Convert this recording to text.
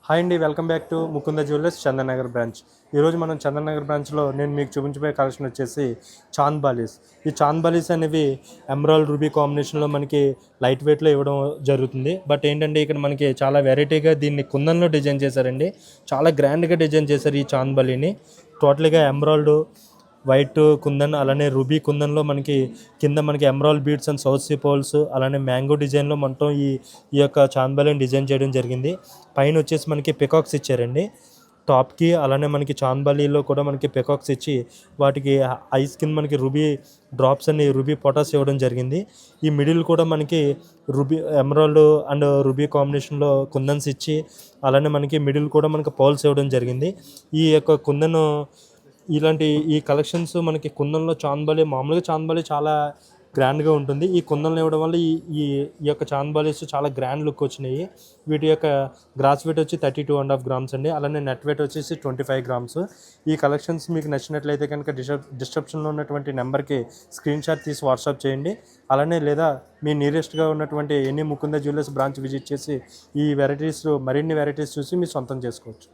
Hi అండి, welcome back to Mukunda jewellers Chandanagar branch. ఈరోజు మనం చందనగర్ బ్రాంచ్లో నేను మీకు చూపించబోయే కలెక్షన్ వచ్చేసి చాంద్ బాలీస్. ఈ చాంద్ బాలీస్ అనేవి ఎమరాల్డ్ రూబీ కాంబినేషన్లో మనకి లైట్ వెయిట్లో ఇవ్వడం జరుగుతుంది. బట్ ఏంటంటే ఇక్కడ మనకి చాలా వెరైటీగా దీన్ని కుందన్లో డిజైన్ చేశారండి. చాలా గ్రాండ్గా డిజైన్ చేశారు ఈ చాంద్ బాలీని. టోటల్గా ఎమరాల్డ్ వైట్ కుందన్, అలానే రూబీ కుందన్లో మనకి కింద మనకి emerald beads and south sea pearls, అలానే మ్యాంగో డిజైన్లో మొత్తం ఈ ఈ యొక్క చాంద్ డిజైన్ చేయడం జరిగింది. పైన వచ్చేసి మనకి పికాక్స్ ఇచ్చారండి టాప్కి. అలానే మనకి చాంద్ కూడా మనకి పికాక్స్ ఇచ్చి వాటికి ఐస్ కింద మనకి రూబీ డ్రాప్స్ అని రూబీ పొటాస్ ఇవ్వడం జరిగింది. ఈ మిడిల్ కూడా మనకి రూబీ ఎమరాల్డ్ అండ్ రూబీ కాంబినేషన్లో కుందన్స్ ఇచ్చి, అలానే మనకి మిడిల్ కూడా మనకి పర్ల్స్ ఇవ్వడం జరిగింది. ఈ యొక్క కుందన్ ఇలాంటి ఈ కలెక్షన్స్ మనకి కుందన్లో మామూలుగా చాంద్ చాలా గ్రాండ్గా ఉంటుంది. ఈ కుందన్లు ఇవ్వడం వల్ల ఈ ఈ ఈ యొక్క చాంద్ చాలా గ్రాండ్ లుక్ వచ్చినాయి. వీటి యొక్క గ్రాస్ వెయిట్ వచ్చి 32.5 గ్రామ్స్ అండి. అలానే నెట్ వెయిట్ వచ్చేసి 25 గ్రామ్స్. ఈ కలెక్షన్స్ మీకు నచ్చినట్లయితే కనుక డిస్క్రిప్షన్లో ఉన్నటువంటి నెంబర్కి స్క్రీన్ షాట్ తీసి వాట్సాప్ చేయండి. అలానే లేదా మీ నియరెస్ట్గా ఉన్నటువంటి any Mukunda jewellers branch visit చేసి ఈ మరిన్ని వెరైటీస్ చూసి మీ సొంతం చేసుకోవచ్చు.